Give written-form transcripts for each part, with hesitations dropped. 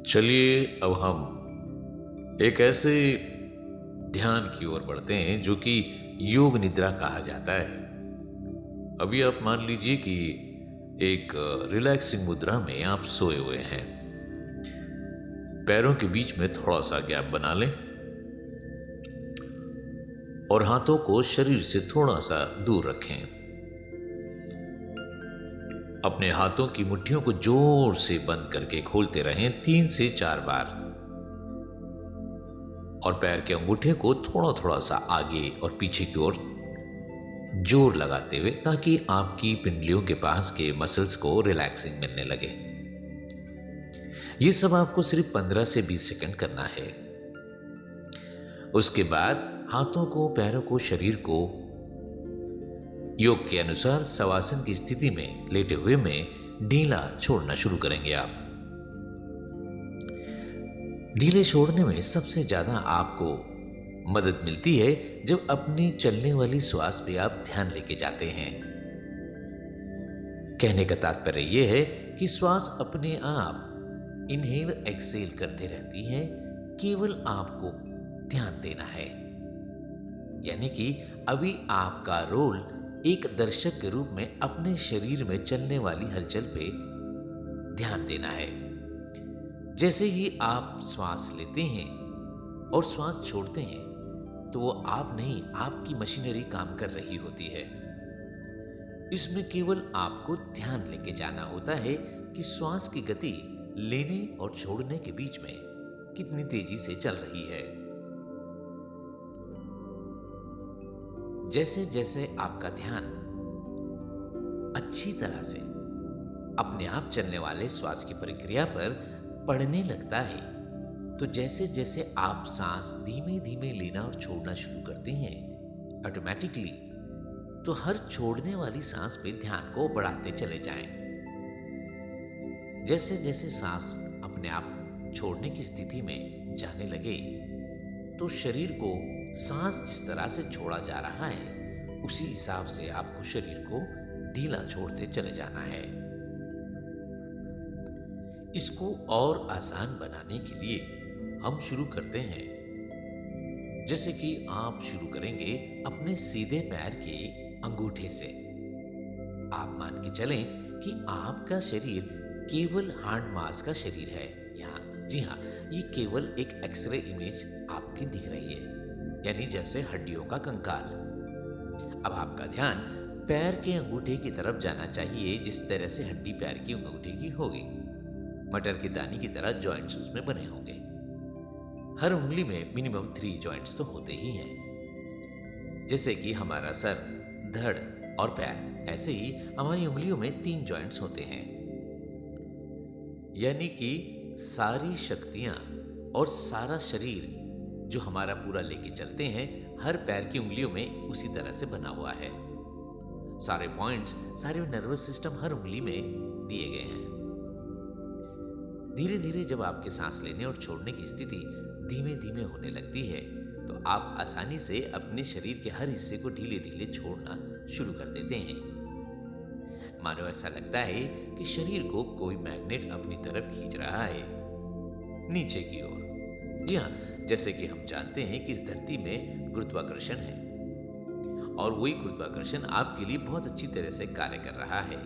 चलिए अब हम एक ऐसे ध्यान की ओर बढ़ते हैं जो कि योग निद्रा कहा जाता है। अभी आप मान लीजिए कि एक रिलैक्सिंग मुद्रा में आप सोए हुए हैं। पैरों के बीच में थोड़ा सा गैप बना लें और हाथों को शरीर से थोड़ा सा दूर रखें। अपने हाथों की मुट्ठियों को जोर से बंद करके खोलते रहें 3 से 4 बार और पैर के अंगूठे को थोड़ा थोड़ा सा आगे और पीछे की ओर जोर लगाते हुए, ताकि आपकी पिंडलियों के पास के मसल्स को रिलैक्सिंग मिलने लगे। यह सब आपको सिर्फ 15 से 20 सेकंड करना है। उसके बाद हाथों को, पैरों को, शरीर को योग के अनुसार शवासन की स्थिति में लेटे हुए में ढीला छोड़ना शुरू करेंगे। आप ढीले छोड़ने में सबसे ज्यादा आपको मदद मिलती है जब अपनी चलने वाली श्वास पे आप ध्यान लेके जाते हैं। कहने का तात्पर्य यह है कि श्वास अपने आप इनहेल एक्सेल करते रहती है, केवल आपको ध्यान देना है। यानी कि अभी आपका रोल एक दर्शक के रूप में अपने शरीर में चलने वाली हलचल पे ध्यान देना है। जैसे ही आप श्वास लेते हैं और श्वास छोड़ते हैं तो वो आप नहीं, आपकी मशीनरी काम कर रही होती है। इसमें केवल आपको ध्यान लेके जाना होता है कि श्वास की गति लेने और छोड़ने के बीच में कितनी तेजी से चल रही है। जैसे जैसे आपका ध्यान अच्छी तरह से अपने आप चलने वाले श्वास की प्रक्रिया पर पड़ने लगता है, तो जैसे जैसे आप सांस धीमे धीमे लेना और छोड़ना शुरू करते हैं, ऑटोमेटिकली तो हर छोड़ने वाली सांस पे ध्यान को बढ़ाते चले जाएं। जैसे जैसे सांस अपने आप छोड़ने की स्थिति में जाने लगे तो शरीर को सांस जिस तरह से छोड़ा जा रहा है उसी हिसाब से आपको शरीर को ढीला छोड़ते चले जाना है। इसको और आसान बनाने के लिए हम शुरू करते हैं। जैसे कि आप शुरू करेंगे अपने सीधे पैर के अंगूठे से। आप मान के चलें कि आपका शरीर केवल हांड मास का शरीर है। यहाँ जी हाँ, ये केवल एक एक्सरे इमेज आपकी दिख रही है, यानी जैसे हड्डियों का कंकाल। अब आपका ध्यान पैर के अंगूठे की तरफ जाना चाहिए, जिस तरह से हड्डी पैर की अंगूठे की होगी। मटर के दाने की तरह जॉइंट्स उसमें बने होंगे। हर उंगली में मिनिमम 3 जॉइंट्स तो होते ही हैं। जैसे कि हमारा सर, धड़ और पैर, ऐसे ही हमारी उंगलियों में 3 जॉइंट्स होते हैं। यानी कि सारी शक्तियां और सारा शरीर जो हमारा पूरा लेके चलते हैं, हर पैर की उंगलियों में उसी तरह से बना हुआ है। सारे पॉइंट्स, सारे नर्वस सिस्टम हर उंगली में दिए गए हैं। धीरे धीरे जब आपके सांस लेने और छोड़ने की स्थिति धीमे धीमे होने लगती है तो आप आसानी से अपने शरीर के हर हिस्से को ढीले ढीले छोड़ना शुरू कर देते हैं। मानो ऐसा लगता है कि शरीर को कोई मैग्नेट अपनी तरफ खींच रहा है, नीचे की ओर। जी हाँ, जैसे कि हम जानते हैं कि इस धरती में गुरुत्वाकर्षण है और वही गुरुत्वाकर्षण आपके लिए बहुत अच्छी तरह से कार्य कर रहा है।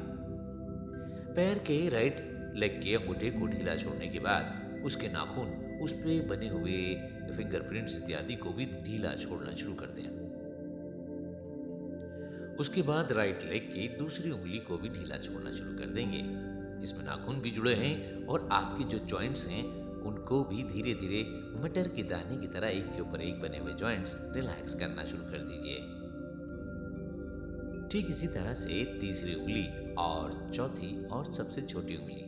पैर के राइट लेग के अंगूठे को ढीला छोड़ने के बाद उसके नाखून, उस पे बने हुए फिंगरप्रिंट्स इत्यादि को भी ढीला छोड़ना शुरू कर दें। उसके बाद राइट लेग की दूसरी उंगली को भी ढीला छोड़ना शुरू कर देंगे। इसमें नाखून भी जुड़े हैं और आपके जो जॉइंट्स हैं उनको भी धीरे धीरे मटर के दाने की तरह एक के ऊपर एक बने हुए जॉइंट्स रिलैक्स करना शुरू कर दीजिए। ठीक इसी तरह से तीसरी उंगली और चौथी और सबसे छोटी उंगली।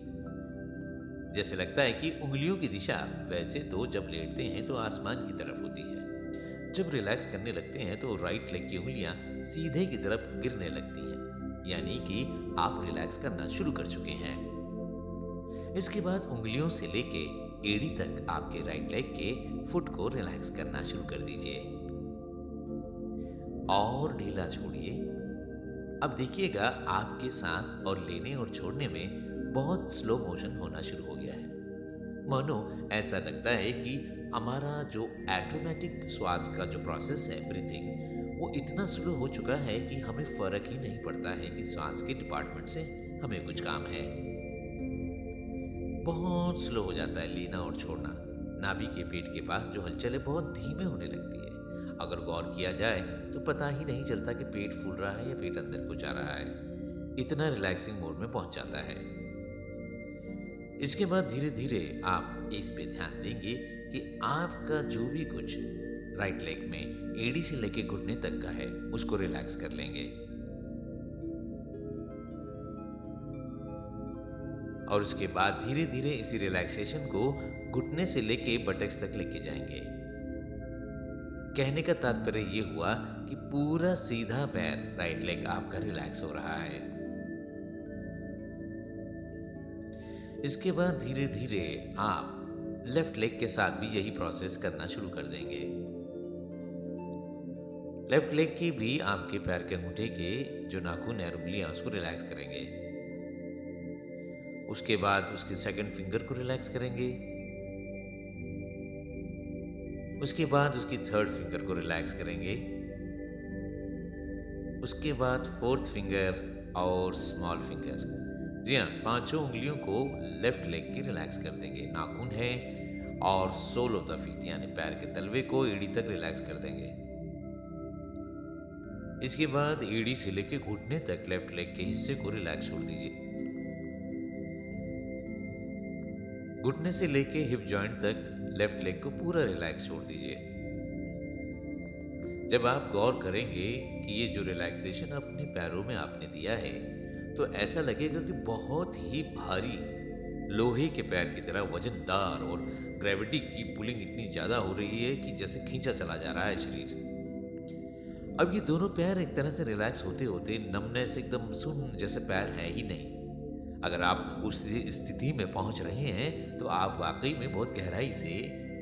जैसे लगता है कि उंगलियों की दिशा वैसे तो जब लेटते हैं तो आसमान की तरफ होती है, जब रिलैक्स करने लगते हैं तो राइट लेग की उंगलियां सीधे की तरफ गिरने लगती हैं, यानी कि आप रिलैक्स करना शुरू कर चुके हैं। इसके बाद उंगलियों से लेके एड़ी तक आपके राइट लेग के फुट को रिलैक्स करना शुरू कर दीजिए और ढीला छोड़िए। अब देखिएगा आपके सांस और लेने और छोड़ने में बहुत स्लो मोशन होना शुरू हो गया है। मानो ऐसा लगता है कि हमारा जो ऑटोमेटिक श्वास का जो प्रोसेस है ब्रीथिंग, वो इतना स्लो हो चुका है कि हमें फर्क ही नहीं पड़ता है कि सांस के डिपार्टमेंट से हमें कुछ काम है। बहुत स्लो हो जाता है लेना और छोड़ना। नाभि के पेट के पास जो हलचल है बहुत धीमे होने लगती है। अगर गौर किया जाए तो पता ही नहीं चलता कि पेट फूल रहा है या पेट अंदर को जा रहा है। इतना रिलैक्सिंग मोड में पहुंच जाता है। इसके बाद धीरे धीरे आप इस पे ध्यान देंगे कि आपका जो भी कुछ राइट लेग में एड़ी से लेके घुटने तक का है उसको रिलैक्स कर लेंगे। और उसके बाद धीरे धीरे इसी रिलैक्सेशन को घुटने से लेके बटक्स तक लेके जाएंगे। कहने का तात्पर्य ये हुआ कि पूरा सीधा पैर राइट लेग आपका रिलैक्स हो रहा है। इसके बाद धीरे धीरे आप लेफ्ट लेग के साथ भी यही प्रोसेस करना शुरू कर देंगे। लेफ्ट लेग की भी आपके पैर के अंगूठे के जो नाखून है, उंगलियां, उसको रिलैक्स करेंगे। उसके बाद उसके सेकंड फिंगर को रिलैक्स करेंगे। उसके बाद उसकी थर्ड फिंगर को रिलैक्स करेंगे। उसके बाद फोर्थ फिंगर और स्मॉल फिंगर, जी हाँ, पांचों उंगलियों को लेफ्ट लेग की रिलैक्स कर देंगे। नाखून है और सोल ऑफ द फीट यानी पैर के तलवे को एड़ी तक रिलैक्स कर देंगे। इसके बाद एड़ी से लेके घुटने तक लेफ्ट लेग के हिस्से को रिलैक्स छोड़ दीजिए। घुटने से लेके हिप जॉइंट तक लेफ्ट लेग को पूरा रिलैक्स छोड़ दीजिए। जब आप गौर करेंगे कि ये जो रिलैक्सेशन अपने पैरों में आपने दिया है, तो ऐसा लगेगा कि बहुत ही भारी लोहे के पैर की तरह वजनदार, और ग्रेविटी की पुलिंग इतनी ज्यादा हो रही है कि जैसे खींचा चला जा रहा है शरीर। अब ये दोनों पैर एक तरह से रिलैक्स होते होते नमनेस एकदम सुन्न जैसे पैर है ही नहीं। अगर आप उस स्थिति में पहुंच रहे हैं तो आप वाकई में बहुत गहराई से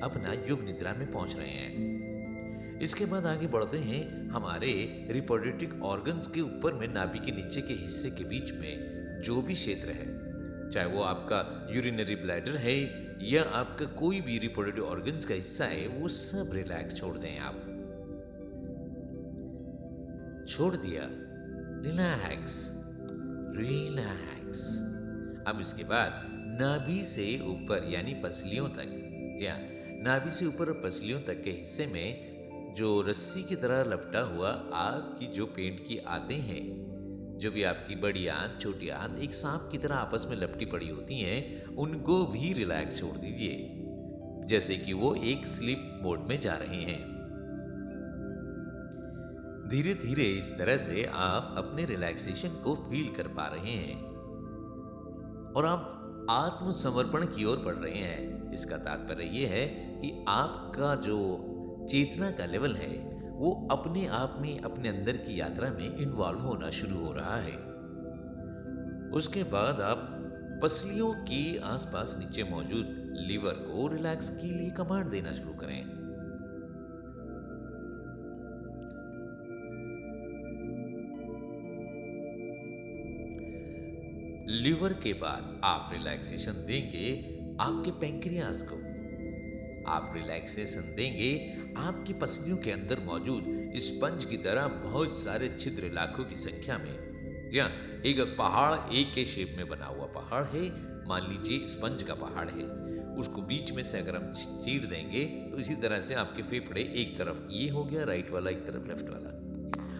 अपना योग निद्रा में पहुंच रहे हैं। इसके बाद आगे बढ़ते हैं हमारे रिप्रोडक्टिव ऑर्गन्स के ऊपर में। नाभि के नीचे के हिस्से के बीच में जो भी क्षेत्र है, चाहे वो आपका यूरिनरी ब्लैडर है या आपका कोई भी रिप्रोडक्टिव ऑर्गन्स का हिस्सा है, वो सब रिलैक्स छोड़ दें आप। छोड़ दिया, रिलैक्स रिलैक्स। अब इसके बाद नाभि से ऊपर यानी पसलियों तक, जी हाँ, नाभि से ऊपर और पसलियों तक के हिस्से में जो रस्सी की तरह लपटा हुआ आपकी जो पेट की आंतें हैं, जो भी आपकी बड़ी आंत छोटी आंत एक सांप की तरह आपस में लपटी पड़ी होती हैं, उनको भी रिलैक्स छोड़ दीजिए, जैसे कि वो एक स्लीप मोड में जा रहे हैं। धीरे धीरे इस तरह से आप अपने रिलैक्सेशन को फील कर पा रहे हैं और आप आत्मसमर्पण की ओर बढ़ रहे हैं। इसका तात्पर्य यह है कि आपका जो चेतना का लेवल है वो अपने आप में अपने अंदर की यात्रा में इन्वॉल्व होना शुरू हो रहा है। उसके बाद आप पसलियों के आसपास नीचे मौजूद लीवर को रिलैक्स के लिए कमांड देना शुरू करें। लीवर के बाद आप रिलैक्सेशन देंगे आपके पैंक्रियास को। आप रिलैक्सेशन देंगे आपकी पसलियों के अंदर मौजूद स्पंज की तरह बहुत सारे छिद्र लाखों की संख्या में। जी हाँ, एक पहाड़ एक के शेप में बना हुआ पहाड़ है, मान लीजिए स्पंज का पहाड़ है, उसको बीच में से अगर हम चीर देंगे तो इसी तरह से आपके फेफड़े एक तरफ ये हो गया राइट वाला, एक तरफ लेफ्ट वाला,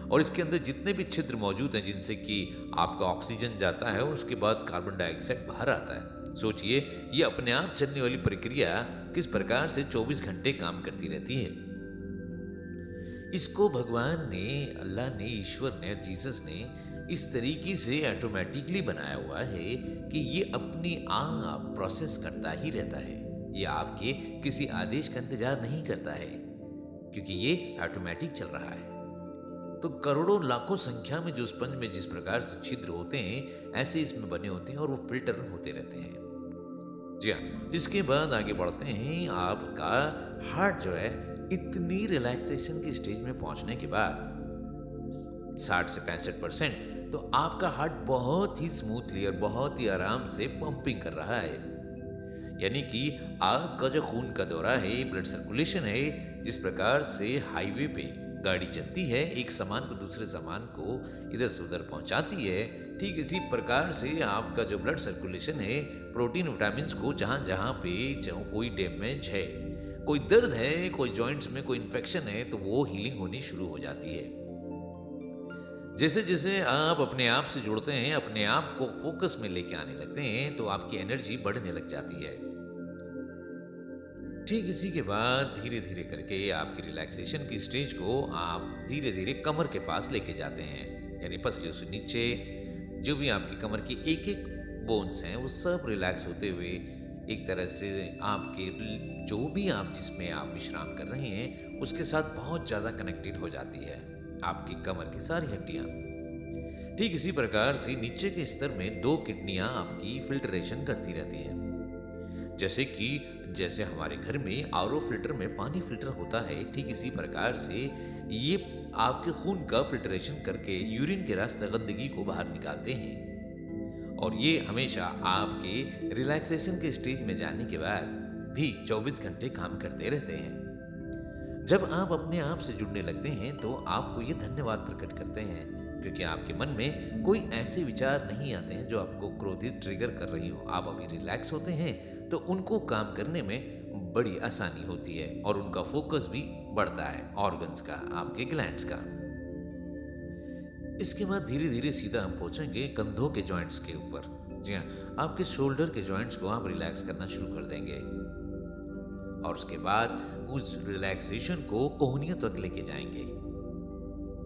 और इसके अंदर जितने भी छिद्र मौजूद हैं जिनसे कि आपका ऑक्सीजन जाता है और उसके बाद कार्बन डाइऑक्साइड बाहर आता है। सोचिए ये अपने आप चलने वाली प्रक्रिया किस प्रकार से 24 घंटे काम करती रहती है। इसको भगवान ने, अल्लाह ने, ईश्वर ने, जीसस ने इस तरीके से ऑटोमेटिकली बनाया हुआ है कि ये अपनी आप प्रोसेस करता ही रहता है। ये आपके किसी आदेश का इंतजार नहीं करता है क्योंकि ये ऑटोमेटिक चल रहा है। तो करोड़ों लाखों संख्या में जो स्पंज में जिस प्रकार से छिद्र होते हैं ऐसे इसमें बने होते हैं और वो फिल्टर होते रहते हैं। जी हाँ, इसके बाद आगे बढ़ते हैं। आपका हार्ट जो है इतनी रिलैक्सेशन की स्टेज में पहुंचने के बाद 60 से 65%, तो आपका हार्ट बहुत ही स्मूथली और बहुत ही आराम से पंपिंग कर रहा है। यानी कि आपका जो खून का दौरा है, ब्लड सर्कुलेशन है, जिस प्रकार से हाईवे पे गाड़ी चलती है, एक सामान को दूसरे सामान को इधर से उधर पहुंचाती है, ठीक इसी प्रकार से आपका जो ब्लड सर्कुलेशन है, प्रोटीन विटामिन्स को जहां जहां पे कोई डैमेज है, कोई दर्द है, कोई जॉइंट्स में कोई इन्फेक्शन है, तो वो हीलिंग होनी शुरू हो जाती है। जैसे जैसे आप अपने आप से जुड़ते हैं, अपने आप को फोकस में लेके आने लगते हैं, तो आपकी एनर्जी बढ़ने लग जाती है। ठीक इसी के बाद धीरे धीरे करके आपकी रिलैक्सेशन की स्टेज को आप धीरे धीरे कमर के पास लेके जाते हैं, यानी पसलियों से नीचे जो भी आपकी कमर की एक एक बोन्स हैं वो सब रिलैक्स होते हुए एक तरह से आपके जो भी आप जिसमें आप विश्राम कर रहे हैं उसके साथ बहुत ज़्यादा कनेक्टेड हो जाती है आपकी कमर की सारी हड्डियाँ। ठीक इसी प्रकार से नीचे के स्तर में दो किडनियाँ आपकी फिल्ट्रेशन करती रहती हैं। जैसे हमारे घर में आरओ फिल्टर में पानी फिल्टर होता है, ठीक इसी प्रकार से ये आपके खून का फिल्ट्रेशन करके यूरिन के रास्ते गंदगी को बाहर निकालते हैं। और ये हमेशा आपके रिलैक्सेशन के स्टेज में जाने के बाद भी 24 घंटे काम करते रहते हैं। जब आप अपने आप से जुड़ने लगते हैं तो आपको ये धन्यवाद प्रकट करते हैं, क्योंकि आपके मन में कोई ऐसे विचार नहीं आते हैं जो आपको क्रोधित ट्रिगर कर रही हो। आप अभी रिलैक्स होते हैं तो उनको काम करने में बड़ी आसानी होती है और उनका फोकस भी बढ़ता है ऑर्गन्स का, आपके ग्लैंड्स का। इसके बाद धीरे धीरे सीधा हम पहुंचेंगे कंधों के जॉइंट्स के ऊपर। जी हाँ, आपके शोल्डर के जॉइंट्स को आप रिलैक्स करना शुरू कर देंगे और उसके बाद उस रिलैक्सेशन को कोहनियों तक लेके जाएंगे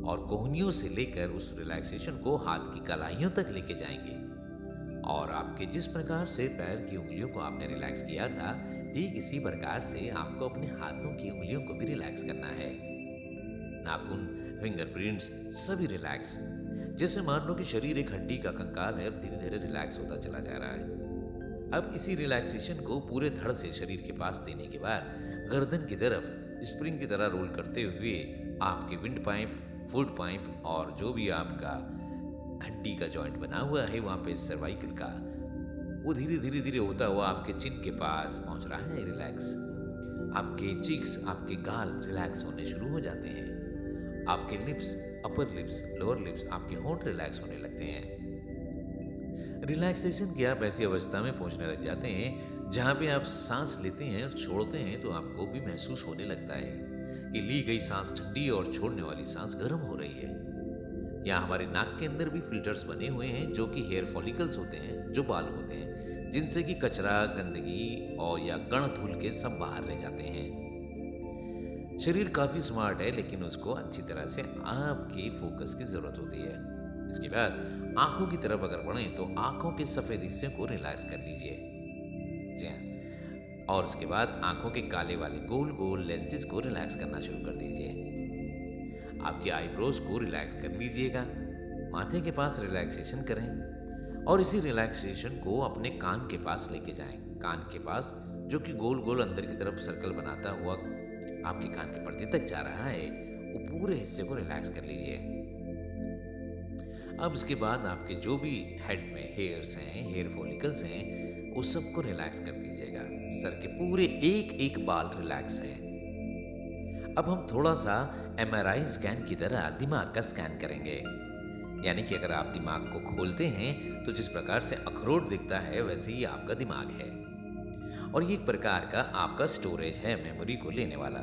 और कोहनियों से लेकर उस रिलैक्सेशन को हाथ की कलाइयों तक लेके जाएंगे। और आपके जिस प्रकार से पैर की उंगलियों को आपने रिलैक्स किया था, ठीक इसी प्रकार से आपको अपने हाथों की उंगलियों को भी रिलैक्स करना है। नाखून, फिंगरप्रिंट्स सभी रिलैक्स। जैसे मान लो कि शरीर एक हड्डी का कंकाल है और धीरे धीरे रिलैक्स होता चला जा रहा है। अब इसी रिलैक्सेशन को पूरे धड़ से शरीर के पास देने के बाद गर्दन की तरफ स्प्रिंग की तरह रोल करते हुए आपके विंड पाइप, फुट पाइप और जो भी आपका हड्डी का जॉइंट बना हुआ है वहां पे सर्वाइकल का, वो धीरे धीरे धीरे होता हुआ आपके चिन के पास पहुंच रहा है रिलैक्स। आपके चिक्स, आपके गाल रिलैक्स होने शुरू हो जाते हैं। आपके lips, upper lips, lower lips, आपके होंठ रिलैक्स होने लगते हैं। रिलैक्सेशन की आप ऐसी अवस्था में पहुंचने लग जाते हैं जहां पे आप सांस लेते हैं और छोड़ते हैं तो आपको भी महसूस होने लगता है कि ली गई सांस ठंडी और छोड़ने वाली सांस गर्म हो रही है। यहाँ हमारे नाक के अंदर भी फिल्टर्स बने हुए हैं जो कि हेयर फॉलिकल्स होते हैं, जो बाल होते हैं, जिनसे कि कचरा, गंदगी और या कण धूल के सब बाहर रह जाते हैं। शरीर काफी स्मार्ट है लेकिन उसको अच्छी तरह से आपके फोकस की जरूरत होती है। इसके बाद आंखों की तरफ अगर बढ़ें तो आंखों के सफेद हिस्से को रिलैक्स कर लीजिए। जी हाँ, और उसके बाद आंखों के काले वाले गोल गोल लेंसेज को रिलैक्स करना शुरू कर दीजिए। आपके आईब्रोज को रिलैक्स कर लीजिएगा, माथे के पास रिलैक्सेशन करें और इसी रिलैक्सेशन को अपने कान के पास लेके जाएं। कान के पास जो कि गोल गोल अंदर की तरफ सर्कल बनाता हुआ आपके कान के पर्दे तक जा रहा है, वो पूरे हिस्से को रिलैक्स कर लीजिए। अब इसके बाद आपके जो भी हेड में हेयर्स हैं, हेयर फॉलिकल्स हैं, वो सबको रिलैक्स कर दीजिएगा। सर के पूरे एक एक बाल रिलैक्स है। अब हम थोड़ा सा MRI स्कैन की तरह दिमाग का स्कैन करेंगे, यानी कि अगर आप दिमाग को खोलते हैं तो जिस प्रकार से अखरोट दिखता है वैसे ही आपका दिमाग है और ये एक प्रकार का आपका स्टोरेज है मेमोरी को लेने वाला।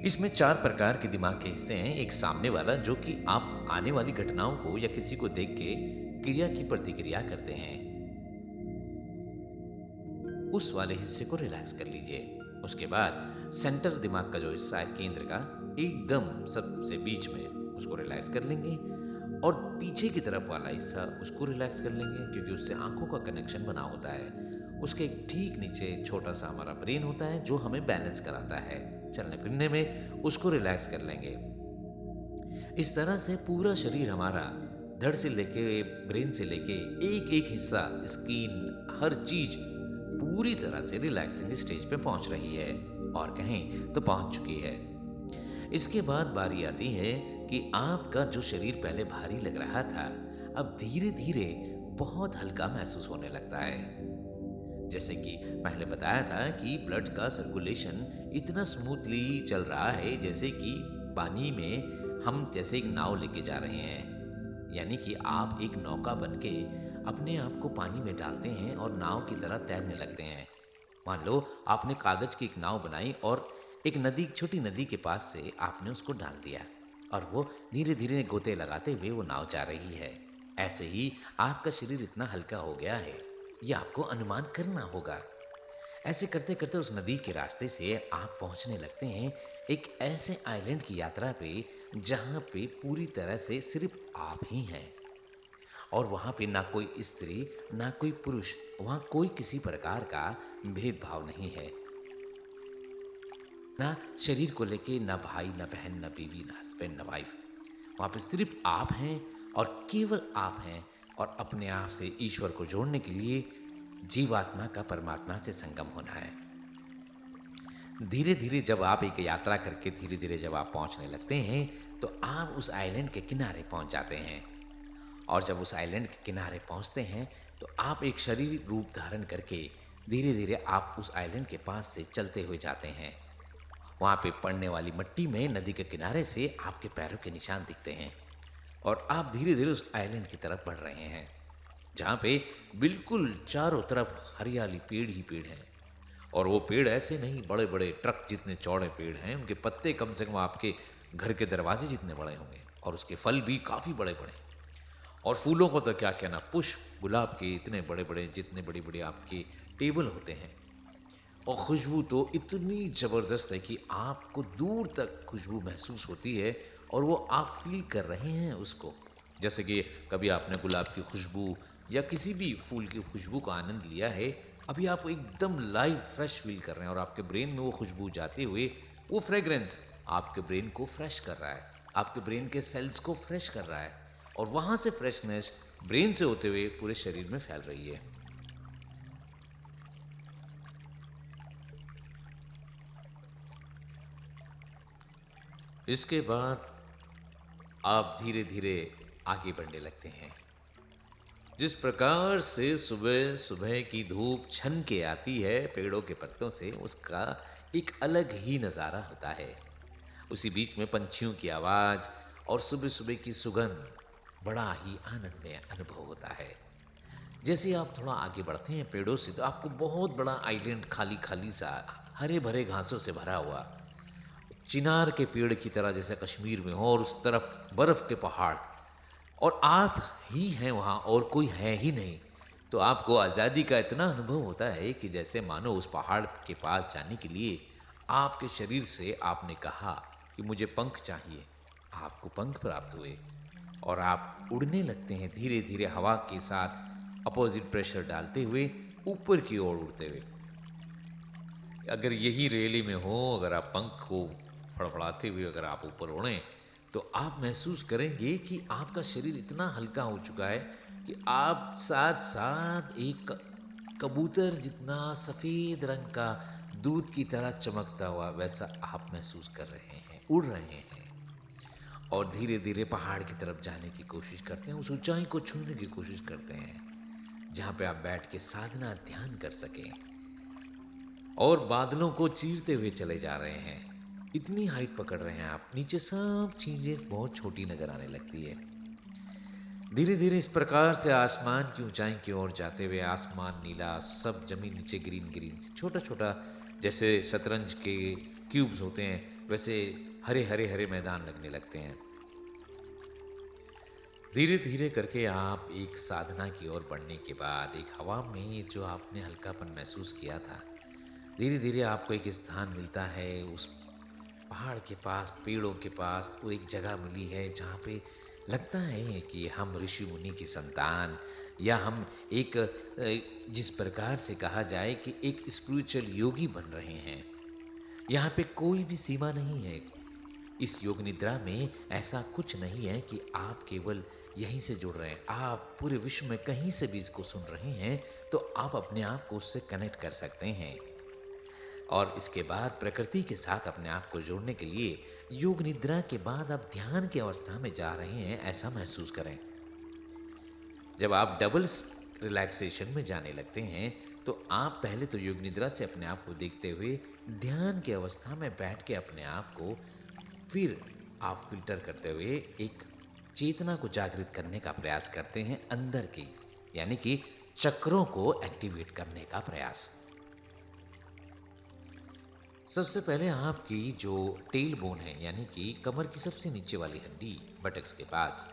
इसमें 4 प्रकार के दिमाग के हिस्से हैं। एक सामने वाला जो कि आप आने वाली घटनाओं को या किसी को देख के क्रिया की प्रतिक्रिया करते हैं, उस वाले हिस्से को रिलैक्स कर लीजिए। उसके बाद सेंटर दिमाग का जो हिस्सा है केंद्र का, एकदम सबसे बीच में, उसको रिलैक्स कर लेंगे और पीछे की तरफ वाला हिस्सा उसको रिलैक्स कर लेंगे क्योंकि उससे आंखों का कनेक्शन बना होता है। उसके ठीक नीचे छोटा सा हमारा ब्रेन होता है जो हमें बैलेंस कराता है चलने फिरने में, उसको रिलैक्स कर लेंगे। इस तरह से पूरा शरीर हमारा धड़ से लेके ब्रेन से लेके एक एक हिस्सा, स्किन, हर चीज पूरी तरह से रिलैक्सिंग स्टेज पे पहुंच रही है और कहें तो पहुंच चुकी है। इसके बाद बारी आती है कि आपका जो शरीर पहले भारी लग रहा था अब धीरे धीरे बहुत हल्का महसूस होने लगता है। जैसे कि पहले बताया था कि ब्लड का सर्कुलेशन इतना स्मूथली चल रहा है जैसे कि पानी में हम जैसे एक नाव लेके जा रहे हैं। यानी कि आप एक नौका बन के अपने आप को पानी में डालते हैं और नाव की तरह तैरने लगते हैं। मान लो आपने कागज की एक नाव बनाई और एक नदी, छोटी नदी के पास से आपने उसको डाल दिया और वो धीरे धीरे गोते लगाते हुए वो नाव जा रही है। ऐसे ही आपका शरीर इतना हल्का हो गया है, ये आपको अनुमान करना होगा। ऐसे करते करते उस नदी के रास्ते से आप पहुंचने लगते हैं एक ऐसे आइलैंड की यात्रा पे जहां पे पूरी तरह से सिर्फ आप ही हैं। और वहां पे ना कोई स्त्री ना कोई पुरुष, वहां कोई किसी प्रकार का भेदभाव नहीं है। ना शरीर को लेके, ना भाई ना बहन ना बीवी ना हस्बैंड ना वाइफ। वहां पे सिर्फ आप हैं और केवल आप हैं। और अपने आप से ईश्वर को जोड़ने के लिए जीवात्मा का परमात्मा से संगम होना है। धीरे धीरे जब आप एक यात्रा करके धीरे धीरे जब आप पहुंचने लगते हैं तो आप उस आइलैंड के किनारे पहुंच जाते हैं। और जब उस आइलैंड के किनारे पहुंचते हैं तो आप एक शरीर रूप धारण करके धीरे धीरे आप उस आइलैंड के पास से चलते हुए जाते हैं। वहां पे पड़ने वाली मिट्टी में नदी के किनारे से आपके पैरों के निशान दिखते हैं और आप धीरे धीरे उस आइलैंड की तरफ बढ़ रहे हैं जहाँ पे बिल्कुल चारों तरफ हरियाली, पेड़ ही पेड़ हैं। और वो पेड़ ऐसे नहीं, बड़े बड़े ट्रक जितने चौड़े पेड़ हैं, उनके पत्ते कम से कम आपके घर के दरवाजे जितने बड़े होंगे और उसके फल भी काफ़ी बड़े बड़े। और फूलों को तो क्या कहना, पुष्प गुलाब के इतने बड़े बड़े, जितने बड़ी बड़ी आपके टेबल होते हैं। और खुशबू तो इतनी ज़बरदस्त है कि आपको दूर तक खुशबू महसूस होती है और वो आप फील कर रहे हैं उसको। जैसे कि कभी आपने गुलाब की खुशबू या किसी भी फूल की खुशबू का आनंद लिया है, अभी आप एकदम लाइव फ्रेश फील कर रहे हैं और आपके ब्रेन में वो खुशबू जाते हुए वो फ्रेग्रेंस आपके ब्रेन को फ्रेश कर रहा है, आपके ब्रेन के सेल्स को फ्रेश कर रहा है और वहाँ से फ्रेशनेस ब्रेन से होते हुए पूरे शरीर में फैल रही है। इसके बाद आप धीरे धीरे आगे बढ़ने लगते हैं। जिस प्रकार से सुबह सुबह की धूप छन के आती है पेड़ों के पत्तों से, उसका एक अलग ही नज़ारा होता है। उसी बीच में पंछियों की आवाज़ और सुबह सुबह की सुगंध बड़ा ही आनंदमय अनुभव होता है। जैसे आप थोड़ा आगे बढ़ते हैं पेड़ों से तो आपको बहुत बड़ा आइलैंड, खाली खाली सा, हरे भरे घासों से भरा हुआ, चिनार के पेड़ की तरह जैसे कश्मीर में हो और उस तरफ बर्फ के पहाड़ और आप ही हैं वहाँ और कोई है ही नहीं। तो आपको आज़ादी का इतना अनुभव होता है कि जैसे मानो उस पहाड़ के पास जाने के लिए आपके शरीर से आपने कहा कि मुझे पंख चाहिए, आपको पंख प्राप्त हुए और आप उड़ने लगते हैं धीरे धीरे हवा के साथ अपोजिट प्रेशर डालते हुए ऊपर की ओर उड़ते हुए। अगर यही रैली में हो, अगर आप पंख को फड़फड़ाते हुए अगर आप ऊपर उड़ें तो आप महसूस करेंगे कि आपका शरीर इतना हल्का हो चुका है कि आप साथ साथ एक कबूतर जितना सफ़ेद रंग का, दूध की तरह चमकता हुआ वैसा आप महसूस कर रहे हैं, उड़ रहे हैं और धीरे धीरे पहाड़ की तरफ जाने की कोशिश करते हैं, उस ऊंचाई को छूने की कोशिश करते हैं जहाँ पे आप बैठ के साधना ध्यान कर सकें और बादलों को चीरते हुए चले जा रहे हैं। इतनी हाइट पकड़ रहे हैं आप, नीचे सब चीजें बहुत छोटी नजर आने लगती है। धीरे धीरे इस प्रकार से आसमान की ऊंचाई की ओर जाते हुए आसमान नीला, सब जमीन नीचे ग्रीन ग्रीन से छोटा छोटा, जैसे शतरंज के क्यूब्स होते हैं वैसे हरे हरे हरे मैदान लगने लगते हैं। धीरे धीरे करके आप एक साधना की ओर बढ़ने के बाद एक हवा में जो आपने हल्कापन महसूस किया था, धीरे धीरे आपको एक स्थान मिलता है उस पहाड़ के पास, पेड़ों के पास। वो एक जगह मिली है जहाँ पे लगता है कि हम ऋषि मुनि की संतान या हम एक जिस प्रकार से कहा जाए कि एक स्पिरिचुअल योगी बन रहे हैं। यहाँ पे कोई भी सीमा नहीं है। इस योग निद्रा में ऐसा कुछ नहीं है कि आप केवल यहीं से जुड़ रहे हैं। आप पूरे विश्व में कहीं से भी इसको सुन रहे हैं तो आप अपने आप को उससे कनेक्ट कर सकते हैं और इसके बाद प्रकृति के साथ अपने आप को जोड़ने के लिए योग निद्रा के बाद आप ध्यान की अवस्था में जा रहे हैं, ऐसा महसूस करें। जब आप डबल रिलैक्सेशन में जाने लगते हैं तो आप पहले तो योग निद्रा से अपने आप को देखते हुए ध्यान की अवस्था में बैठ के अपने आप को फिर आप फिल्टर करते हुए एक चेतना को जागृत करने का प्रयास करते हैं अंदर की, यानी कि चक्रों को एक्टिवेट करने का प्रयास। सबसे पहले आपकी जो टेल बोन है, यानी कि कमर की सबसे नीचे वाली हड्डी बटक्स के पास,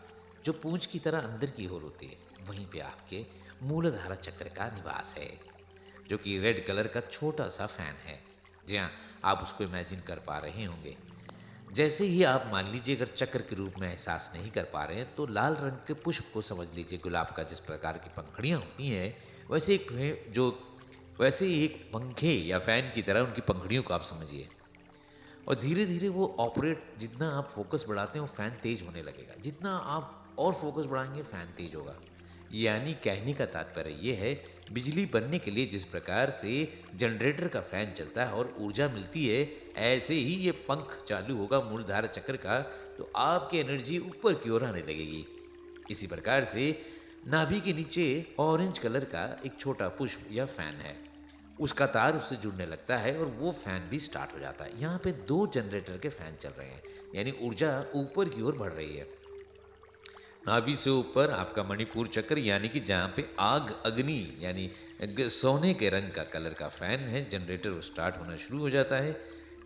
जो पूंछ की तरह अंदर की ओर होती है, वहीं पे आपके मूलाधार चक्र का निवास है, जो कि रेड कलर का छोटा सा फैन है। जी हाँ, आप उसको इमेजिन कर पा रहे होंगे। जैसे ही आप मान लीजिए अगर चक्र के रूप में एहसास नहीं कर पा रहे हैं, तो लाल रंग के पुष्प को समझ लीजिए, गुलाब का जिस प्रकार की पंखुड़ियाँ होती हैं, वैसे वैसे ही एक पंखे या फैन की तरह उनकी पंखुड़ियों को आप समझिए। और धीरे धीरे वो ऑपरेट, जितना आप फोकस बढ़ाते हैं वो फैन तेज होने लगेगा, जितना आप और फोकस बढ़ाएंगे फैन तेज होगा। यानी कहने का तात्पर्य ये है, बिजली बनने के लिए जिस प्रकार से जनरेटर का फैन चलता है और ऊर्जा मिलती है, ऐसे ही ये पंख चालू होगा मूलधारा चक्र का, तो आपकी एनर्जी ऊपर की ओर आने लगेगी। इसी प्रकार से नाभि के नीचे ऑरेंज कलर का एक छोटा पुष्प या फैन है, उसका तार उससे जुड़ने लगता है और वो फैन भी स्टार्ट हो जाता है। यहाँ पे 2 जनरेटर के फैन चल रहे हैं, यानी ऊर्जा ऊपर की ओर बढ़ रही है। नाभि से ऊपर आपका मणिपुर चक्र, यानी कि जहाँ पे आग अग्नि यानी सोने के रंग का कलर का फैन है, जनरेटर स्टार्ट होना शुरू हो जाता है।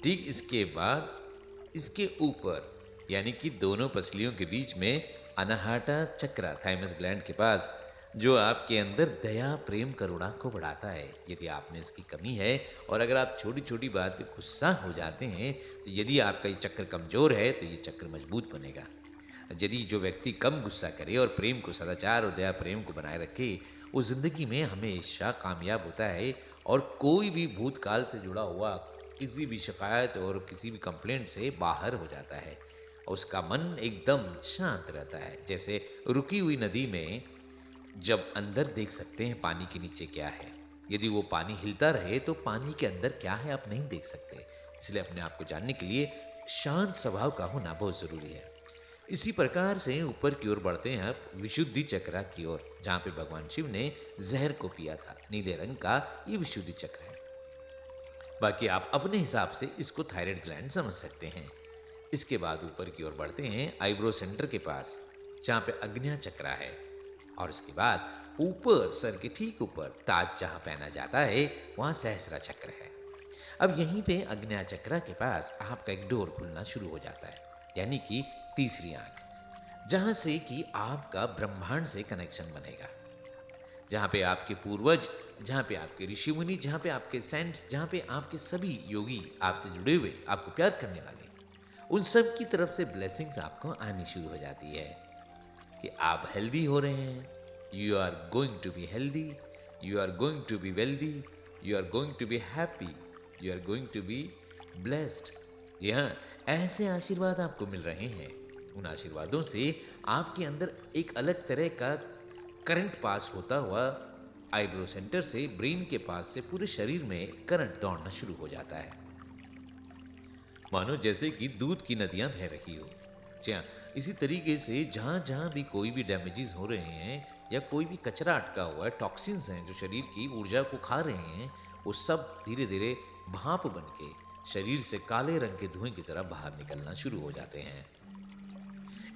ठीक इसके बाद इसके ऊपर, यानी कि दोनों पसलियों के बीच में अनाहटा चक्र, थाइमस ग्लैंड के पास, जो आपके अंदर दया प्रेम करुणा को बढ़ाता है। यदि आप में इसकी कमी है और अगर आप छोटी छोटी बात पे गुस्सा हो जाते हैं, तो यदि आपका ये चक्र कमजोर है तो ये चक्र मजबूत बनेगा। यदि जो व्यक्ति कम गुस्सा करे और प्रेम को, सदाचार और दया प्रेम को बनाए रखे, वो जिंदगी में हमेशा कामयाब होता है और कोई भी भूतकाल से जुड़ा हुआ किसी भी शिकायत और किसी भी कंप्लेंट से बाहर हो जाता है और उसका मन एकदम शांत रहता है। जैसे रुकी हुई नदी में जब अंदर देख सकते हैं पानी के नीचे क्या है, यदि वो पानी हिलता रहे तो पानी के अंदर क्या है आप नहीं देख सकते। इसलिए अपने आप को जानने के लिए शांत स्वभाव का होना बहुत जरूरी है। इसी प्रकार से ऊपर की ओर बढ़ते हैं आप विशुद्धि चक्र की ओर, जहाँ पे भगवान शिव ने जहर को पिया था, नीले रंग का ये विशुद्धि चक्र है। बाकी आप अपने हिसाब से इसको थायराइड ग्लैंड समझ सकते हैं। इसके बाद ऊपर की ओर बढ़ते हैं आईब्रो सेंटर के पास, जहाँ पे अग्न्या चक्र है, और उसके बाद ऊपर सर के ठीक ऊपर ताज जहाँ पहना जाता है, वहाँ सहस्रा चक्र है। अब यहीं पे अग्न्या चक्र के पास आपका एक डोर खुलना शुरू हो जाता है, यानी कि तीसरी आंख, जहां से कि आपका ब्रह्मांड से कनेक्शन बनेगा, जहां पे आपके पूर्वज, जहां पे आपके ऋषि मुनि, जहां पे आपके सेंट्स, जहां पे आपके सभी योगी आपसे जुड़े हुए, आपको प्यार करने वाले, उन सब की तरफ से ब्लेसिंग्स आपको आनी शुरू हो जाती है कि आप हेल्दी हो रहे हैं, you are going to be healthy, you are going to be wealthy, you are going to be happy, you are going to be blessed. जी हाँ, ऐसे आशीर्वाद आपको मिल रहे हैं। उन आशीर्वादों से आपके अंदर एक अलग तरह का करंट पास होता हुआ आईब्रो सेंटर से ब्रेन के पास से पूरे शरीर में करंट दौड़ना शुरू हो जाता है, मानो जैसे कि दूध की नदियां बह रही हो। जी हाँ, इसी तरीके से जहां जहां भी कोई भी डैमेजेस हो रहे हैं या कोई भी कचरा अटका हुआ है, टॉक्सिन्स हैं जो शरीर की ऊर्जा को खा रहे हैं, वो सब धीरे धीरे भाप बन के शरीर से काले रंग के धुएं की तरह बाहर निकलना शुरू हो जाते हैं।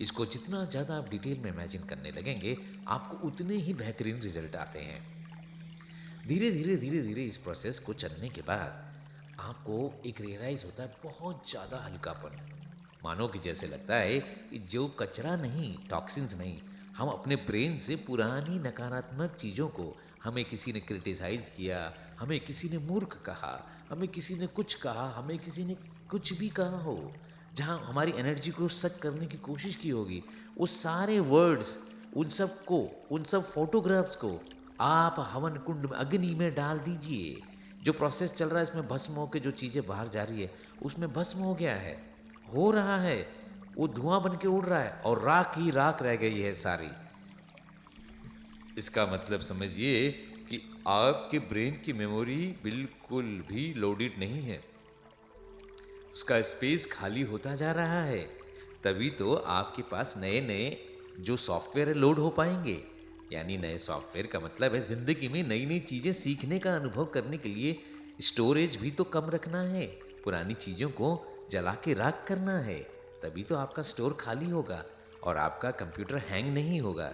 इसको जितना ज़्यादा आप डिटेल में इमेजिन करने लगेंगे, आपको उतने ही बेहतरीन रिजल्ट आते हैं। धीरे धीरे धीरे धीरे इस प्रोसेस को चलने के बाद आपको एक रियलाइज होता है बहुत ज़्यादा हल्कापन, मानो कि जैसे लगता है कि जो कचरा नहीं, टॉक्सिन्स नहीं, हम अपने ब्रेन से पुरानी नकारात्मक चीज़ों को, हमें किसी ने क्रिटिसाइज किया, हमें किसी ने मूर्ख कहा, हमें किसी ने कुछ कहा, हमें किसी ने कुछ भी कहा हो, जहाँ हमारी एनर्जी को सक करने की कोशिश की होगी, वो सारे वर्ड्स, उन सब फोटोग्राफ्स को आप हवन कुंड में, अग्नि में डाल दीजिए। जो प्रोसेस चल रहा है इसमें भस्म होकर जो चीज़ें बाहर जा रही है, उसमें भस्म हो गया है, हो रहा है, वो धुआं बन के उड़ रहा है और राख ही राख रह गई है सारी। इसका मतलब समझिए कि आपके ब्रेन की मेमोरी बिल्कुल भी लोडेड नहीं है, उसका स्पेस खाली होता जा रहा है। तभी तो आपके पास नए नए जो सॉफ्टवेयर लोड हो पाएंगे, यानी नए सॉफ्टवेयर का मतलब है जिंदगी में नई नई चीजें सीखने का अनुभव करने के लिए स्टोरेज भी तो कम रखना है, पुरानी चीजों को जला के राख करना है। तभी तो आपका स्टोर खाली होगा और आपका कंप्यूटर हैंग नहीं होगा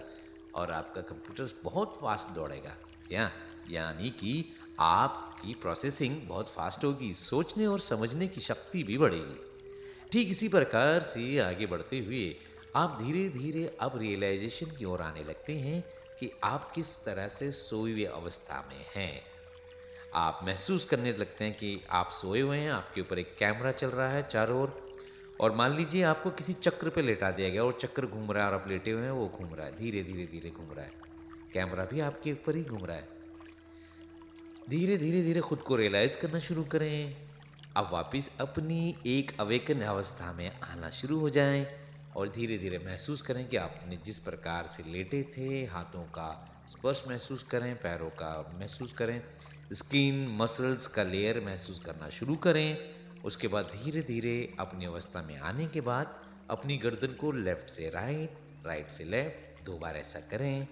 और आपका कंप्यूटर बहुत फास्ट दौड़ेगा। क्या यानी कि आपकी प्रोसेसिंग बहुत फास्ट होगी, सोचने और समझने की शक्ति भी बढ़ेगी। ठीक इसी प्रकार से आगे बढ़ते हुए आप धीरे धीरे अब रियलाइजेशन की ओर आने लगते हैं कि आप किस तरह से सोई हुई अवस्था में हैं। आप महसूस करने लगते हैं कि आप सोए हुए हैं, आपके ऊपर एक कैमरा चल रहा है चारों ओर, और मान लीजिए आपको किसी चक्र पे लेटा दिया गया और चक्र घूम रहा है और आप लेटे हुए हैं, वो घूम रहा है, धीरे धीरे धीरे घूम रहा है, कैमरा भी आपके ऊपर ही घूम रहा है। धीरे धीरे धीरे खुद को रियलाइज करना शुरू करें। अब वापस अपनी एक अवेकन अवस्था में आना शुरू हो जाएं और धीरे धीरे महसूस करें कि आपने जिस प्रकार से लेटे थे, हाथों का स्पर्श महसूस करें, पैरों का महसूस करें, स्किन मसल्स का लेयर महसूस करना शुरू करें। उसके बाद धीरे धीरे अपनी अवस्था में आने के बाद अपनी गर्दन को लेफ्ट से राइट, राइट से लेफ्ट 2 बार ऐसा करें।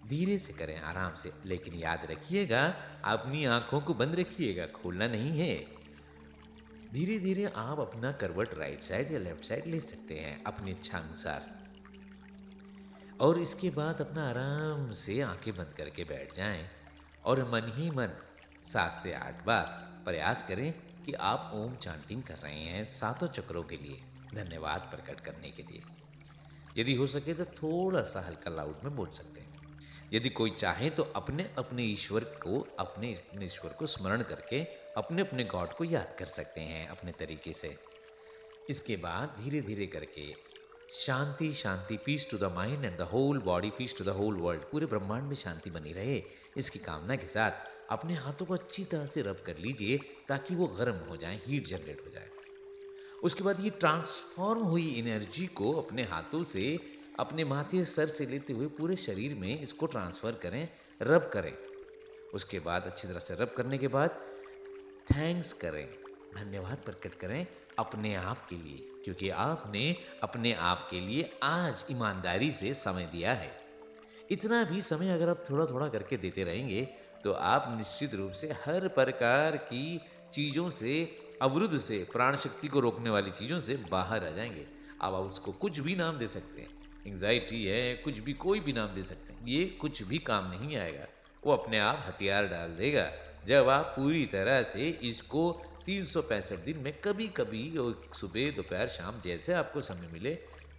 धीरे से करें, आराम से, लेकिन याद रखिएगा अपनी आंखों को बंद रखिएगा, खोलना नहीं है। धीरे धीरे आप अपना करवट राइट साइड या लेफ्ट साइड ले सकते हैं अपनी इच्छा अनुसार, और इसके बाद अपना आराम से आंखें बंद करके बैठ जाएं और मन ही मन 7 से 8 बार प्रयास करें कि आप ओम चांटिंग कर रहे हैं सातों चक्रों के लिए, धन्यवाद प्रकट करने के लिए। यदि हो सके तो थोड़ा सा हल्का लाउड में बोल सकते हैं। यदि कोई चाहे तो अपने अपने ईश्वर को स्मरण करके अपने अपने गॉड को याद कर सकते हैं अपने तरीके से। इसके बाद धीरे धीरे करके शांति शांति, peace to the mind and the whole body, peace to the whole world, पूरे ब्रह्मांड में शांति बनी रहे, इसकी कामना के साथ अपने हाथों को अच्छी तरह से रब कर लीजिए ताकि वो गर्म हो जाए, हीट जनरेट हो जाए। उसके बाद ये ट्रांसफॉर्म हुई एनर्जी को अपने हाथों से अपने माथे सर से लेते हुए पूरे शरीर में इसको ट्रांसफ़र करें, रब करें। उसके बाद अच्छी तरह से रब करने के बाद थैंक्स करें, धन्यवाद प्रकट करें अपने आप के लिए, क्योंकि आपने अपने आप के लिए आज ईमानदारी से समय दिया है। इतना भी समय अगर आप थोड़ा थोड़ा करके देते रहेंगे तो आप निश्चित रूप से हर प्रकार की चीज़ों से, अवरुद्ध से, प्राण शक्ति को रोकने वाली चीज़ों से बाहर आ जाएंगे। अब आप उसको कुछ भी नाम दे सकते हैं, एंग्जाइटी है, कुछ भी, कोई भी नाम दे सकते हैं, ये कुछ भी काम नहीं आएगा, वो अपने आप हथियार डाल देगा जब आप पूरी तरह से इसको 365 दिन में कभी कभी सुबह दोपहर शाम जैसे आपको समय मिले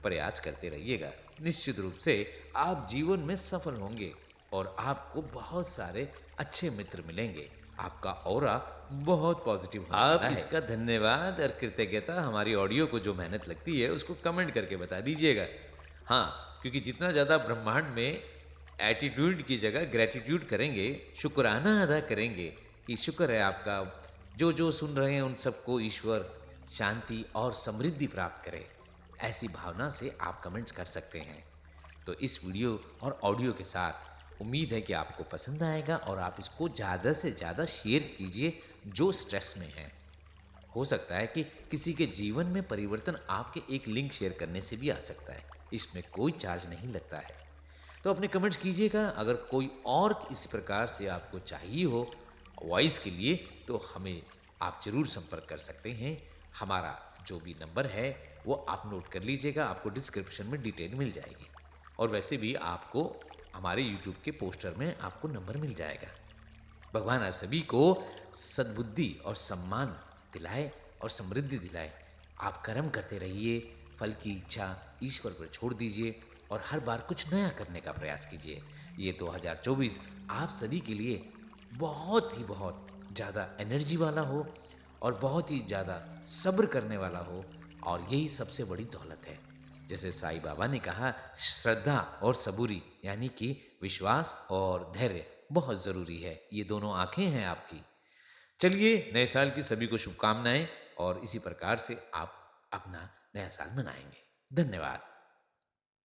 प्रयास करते रहिएगा। निश्चित रूप से आप जीवन में सफल होंगे और आपको बहुत सारे अच्छे मित्र मिलेंगे, आपका ऑरा बहुत पॉजिटिव होने वाला है। आप इसका धन्यवाद और कृतज्ञता हमारी ऑडियो को जो मेहनत लगती है उसको कमेंट करके बता दीजिएगा। हाँ, क्योंकि जितना ज़्यादा ब्रह्मांड में एटीट्यूड की जगह ग्रेटिट्यूड करेंगे, शुक्राना अदा करेंगे कि शुक्र है आपका, जो जो सुन रहे हैं उन सबको ईश्वर शांति और समृद्धि प्राप्त करे, ऐसी भावना से आप कमेंट्स कर सकते हैं। तो इस वीडियो और ऑडियो के साथ उम्मीद है कि आपको पसंद आएगा और आप इसको ज़्यादा से ज़्यादा शेयर कीजिए जो स्ट्रेस में हैं। हो सकता है कि किसी के जीवन में परिवर्तन आपके एक लिंक शेयर करने से भी आ सकता है, इसमें कोई चार्ज नहीं लगता है। तो अपने कमेंट्स कीजिएगा। अगर कोई और इस प्रकार से आपको चाहिए हो वॉइस के लिए तो हमें आप ज़रूर संपर्क कर सकते हैं। हमारा जो भी नंबर है वो आप नोट कर लीजिएगा, आपको डिस्क्रिप्शन में डिटेल मिल जाएगी, और वैसे भी आपको हमारे यूट्यूब के पोस्टर में आपको नंबर मिल जाएगा। भगवान आप सभी को सद्बुद्धि और सम्मान दिलाए और समृद्धि दिलाए। आप कर्म करते रहिए, फल की इच्छा ईश्वर पर छोड़ दीजिए और हर बार कुछ नया करने का प्रयास कीजिए। ये 2024 आप सभी के लिए बहुत ही बहुत ज़्यादा एनर्जी वाला हो और बहुत ही ज़्यादा सब्र करने वाला हो, और यही सबसे बड़ी दौलत है। जैसे साईं बाबा ने कहा, श्रद्धा और सबूरी यानी कि विश्वास और धैर्य बहुत ज़रूरी है। ये दोनों आंखें हैं आपकी। चलिए, नए साल की सभी को शुभकामनाएं और इसी प्रकार से आप अपना नया साल मनाएंगे। धन्यवाद।